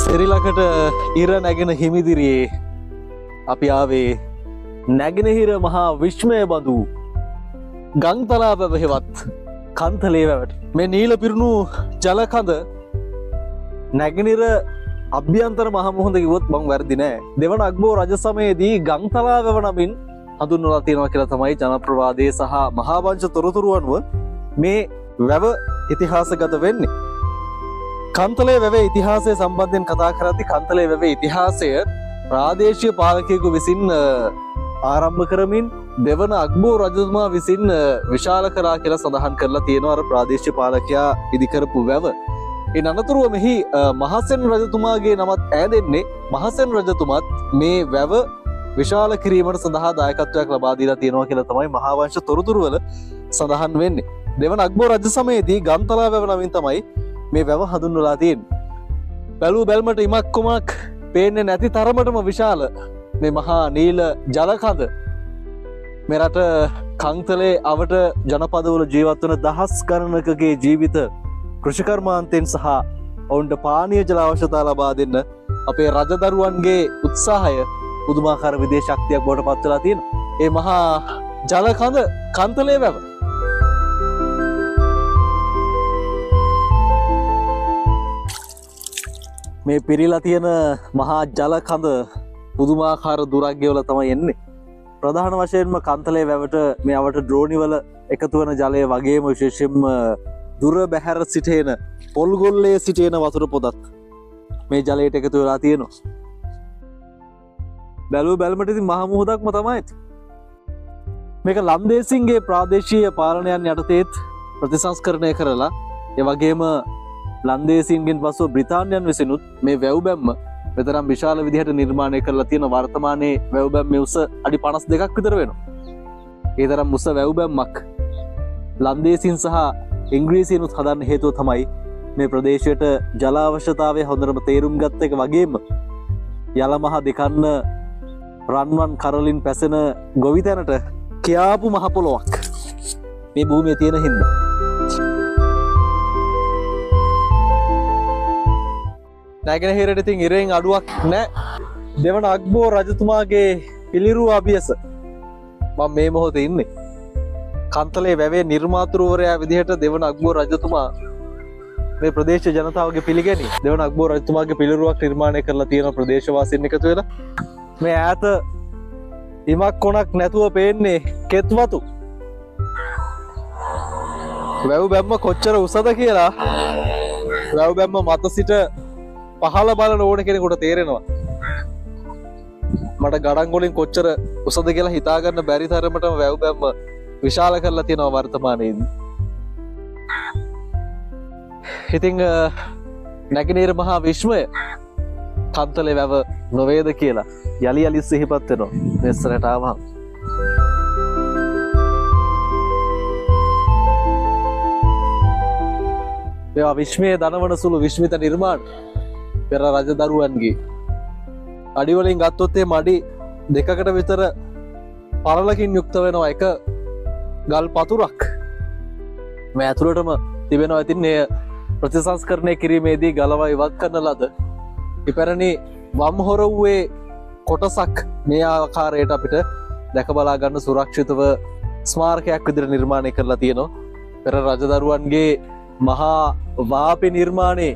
සෙරිලකට ඉර නැගෙන හිමිදිරියේ අපි ආවේ නැගෙනහිර මහා විශ්මය බඳු ගංතලා වැවෙහිවත් කන්තලේ වැවට මේ නීල පිරුණු ජලකඳ නැගෙනහිර අභ්‍යන්තර මහ මුහුද කිව්වොත් මං වැරදි නෑ. දෙවන අග්බෝ රජ සමයේදී ගංතලා වැව නමින් හඳුන්වලා තියෙනවා කියලා තමයි ජනප්‍රවාදයේ සහ මහා වංශ තොරතුරු අනුව මේ වැව ඉතිහාසගත වෙන්නේ. කන්තලේ වැවේ ඉතිහාසය සම්බන්ධයෙන් කතා කරද්දී කන්තලේ වැවේ ඉතිහාසය ප්‍රාදේශීය පාලකයෙකු විසින් ආරම්භ කරමින් දෙවන අග්බෝ රජතුමා විසින් විශාල කරා කියලා සඳහන් කරලා තියෙනවා. අර ප්‍රාදේශීය පාලකයා ඉදි කරපු වැව. ඒ අනතුරුව මෙහි මහසෙන් රජතුමාගේ නමත් ඈදෙන්නේ මහසෙන් රජතුමත් මේ වැව විශාල කිරීමට සඳහා දායකත්වයක් ලබා දීලා තියෙනවා කියලා තමයි මහා වංශ තොරතුරු වල සඳහන් වෙන්නේ. දෙවන අග්බෝ රජ සමයේදී ගම්තලා වැව නමින් තමයි මේ වැව හඳුන්වලා තියෙන්නේ. බැලූ බැල්මට ඉමක් කුමක් පේන්නේ නැති තරමටම විශාල මේ මහා නීල ජලකඳ මෙරට කංතලේ අවට ජනපදවල ජීවත් වන දහස් ගණනකගේ ජීවිත කෘෂිකර්මාන්තයෙන් සහ ඔවුන්ට පානීය ජල අවශ්‍යතා ලබා දෙන්න අපේ රජදරුවන්ගේ උත්සාහය පුදුමාකාර විදේශ ශක්තියක් බවට පත් වෙලා තියෙනවා. ඒ මහා ජලකඳ කන්තලේ වැව. මේ පිරීලා තියෙන මහා ජලකඳ පුදුමාකාර දුරග්ගවල තමයි එන්නේ. ප්‍රධාන වශයෙන්ම කන්තලේ වැවට මේ අවට ඩ්‍රෝනි වල එකතු වන ජලය වගේම විශේෂයෙන්ම දුර බැහැර සිටේන පොල්ගොල්ලේ සිටේන වතුර පොදත් මේ ජලයට එකතු වෙලා තියෙනවා. බැලුව බැලමට ඉතින් මහ මුහුදක්ම තමයි. මේක ලන්දේසින්ගේ ප්‍රාදේශීය පාලනයන් යටතේත් ප්‍රතිසංස්කරණය කරලා ඒ වගේම ලන්දේසින්ගෙන් පසුව බ්‍රිතාන්‍යයන් විසිනුත් මේ වැව් බැම්ම මෙතරම් විශාල විදිහට නිර්මාණය කරලා තියෙන වර්තමානයේ වැව් බැම්මේ උස අඩි 52ක් විතර වෙනවා. ඒ තරම් උස වැව් බැම්මක් ලන්දේසින් සහ ඉංග්‍රීසියනුත් හදන්න හේතුව තමයි මේ ප්‍රදේශයට ජල අවශ්‍යතාවය හොඳටම තේරුම් ගත්ත එක වගේම යලමහ දෙකන්න රන්වන් කරලින් පැසෙන ගොවිතැනට කියාපු මහ පොළොවක් මේ භූමියේ තියෙන හින්දා. නැගෙනහිරට ඉතින් ඉරෙන් අඩුවක් නැහැ. දෙවන අග්බෝ රජතුමාගේ පිළිරුව අභියස මම මේ මොහොතේ ඉන්නේ. කන්තලේ වැවේ නිර්මාතෘවරයා විදිහට දෙවන අග්බෝ රජතුමා මේ ප්‍රදේශ ජනතාවගේ පිළිගැනීම දෙවන අග්බෝ රජතුමාගේ පිළිරුවක් නිර්මාණය කරලා තියෙන ප්‍රදේශවාසීන් එකතු වෙලා මේ ඈත ඉමක් කොනක් නැතුව පේන්නේ කෙත්වතු. වැව් බැම්ම කොච්චර උසද කියලා වැව් බැම්ම මත සිට පහළ බලන ඕන කෙනෙකුට තේරෙනවා. මට ගඩන් වලින් කොච්චර උසද කියලා හිතාගන්න බැරි තරමටම වැව් බැම්ම විශාල කරලා තියෙනවා වර්තමානයේදී. ඉතින් නැගෙනහිර මහා විශ්මය කන්තලේ වැව නොවේද කියලා යලි යලි සිහිපත් වෙනවා මෙස්සරට ආවම. මේවා විශ්මයේ දනවන සුළු විශ්මිත නිර්මාණ පෙර රජදරුවන්ගේ අඩි වලින් ගත්තොත් මේ මඩි දෙකකට විතර පරලකින් යුක්ත වෙනවා එක ගල් පතුරක්. මේ ඇතුළටම තිබෙනවා. ඉතින් මේ ප්‍රතිසංස්කරණය කිරීමේදී ගලවා ඉවත් කරන ලද ඉපැරණි වම්හොරව්වේ කොටසක් මේ ආකාරයට අපිට දැක බලා ගන්න සුරක්ෂිතව ස්මාරකයක් විදිහට නිර්මාණය කරලා තියෙනවා. පෙර රජදරුවන්ගේ මහා වාපි නිර්මාණේ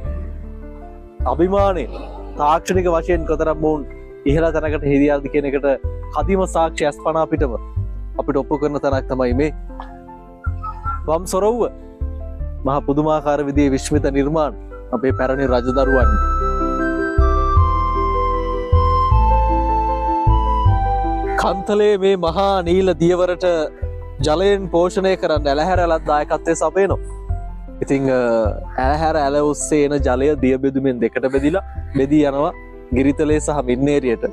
අභිමානේ තාක්ෂණික වශයෙන් කොතරම් වුන් ඉහළ තැනකට හිරියාද කියන එකට කදිම සාක්ෂි අස්පනා පිටම අපිට ඔප්පු කරන තැනක් තමයි මේ වම් සොරව්ව. මහා පුදුමාකාර විදිහේ විශ්මිත නිර්මාණ අපේ පැරණි රජදරුවන්. කන්තලේ මේ මහා නීල දියවරට ජලයෙන් පෝෂණය කරන්න ඇලහැර ඇලත් දායකත්වය සපයනවා. ඉතිං ඇහැර ඇල ඔස්සේ එන ජලය දිය බෙදුමෙන් දෙකට බෙදිලා බෙදී යනවා ගිරිතලේ සහ මින්නේරියට.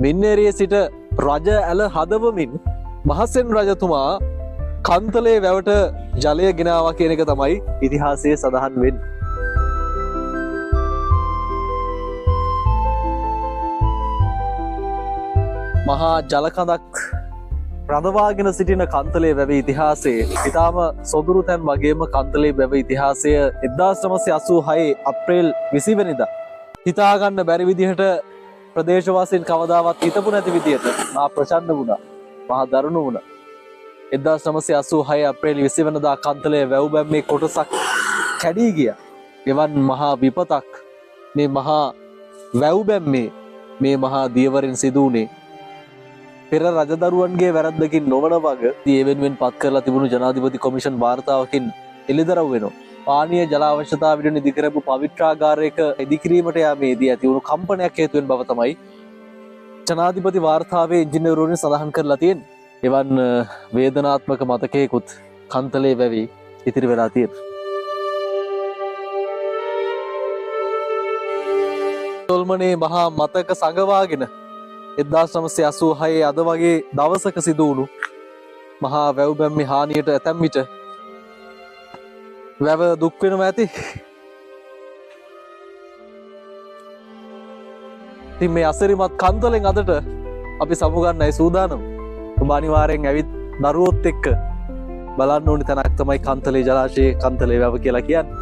මින්නේරිය සිට රජ ඇල හදවමින් මහසෙන් රජතුමා කන්තලේ වැවට ජලය ගෙනාවා කියන එක තමයි ඉතිහාසයේ සඳහන් වෙන්නේ. මහා ජලකඳක් රඳවාගෙන සිටින කන්තලේ වැව ඉතිහාසයේ ඉතාම සොදුරු තැන් වගේම කන්තලේ වැව ඉතිහාසය 1986 අප්‍රේල් 20 වෙනිදා හිතාගන්න බැරි විදිහට ප්‍රදේශවාසීන් කවදාවත් හිතපු නැති විදිහට මහා ප්‍රචණ්ඩ වුණා. මහා දරුණු වුණා. 1986 අප්‍රේල් 20 වෙනිදා කන්තලේ වැව් බැම්මේ කොටසක් කැඩී ගියා. එවන් මහා විපතක් මේ මහා වැව් බැම්මේ මේ මහා දියවරෙන් සිදු වුණේ පෙර රජදරුවන්ගේ වැරද්දකින් නොවන වග ඒ වෙනුවෙන් පත් කරලා තිබුණු ජනාධිපති කොමිෂන් වාර්තාවකින් එළිදරව් වෙනවා. පානීය ජල අවශ්‍යතාවයට නිදි කරපු පවිත්‍රාගාරයක ඉදිකිරීමට යාමේදී ඇති වුණු කම්පනයක් හේතුවෙන් බව තමයි ජනාධිපති වාර්තාවේ ඉංජිනේරුවරුන් සඳහන් කරලා තියෙන්නේ. එවන් වේදනාත්මක මතකයකුත් කන්තලේ වැවේ ඉතිරි වෙලා තියෙනවා. තොල්මනේ මහා මතක සංගවාගෙන 1986 අද වගේ දවසක සිදු වුණු මහා වැව් බැම්මේ හානියට ඇතැම් විට වැව දුක් වෙනවා ඇති. ඉතින් මේ අසිරිමත් කන්තලෙන් අදට අපි සමුගන්නයි සූදානම්. ඔබ අනිවාර්යෙන් ඇවිත් දරුවොත් එක්ක බලන්න ඕනි තැනක් තමයි කන්තලේ ජලාශයේ කන්තලේ වැව කියලා කියන්නේ.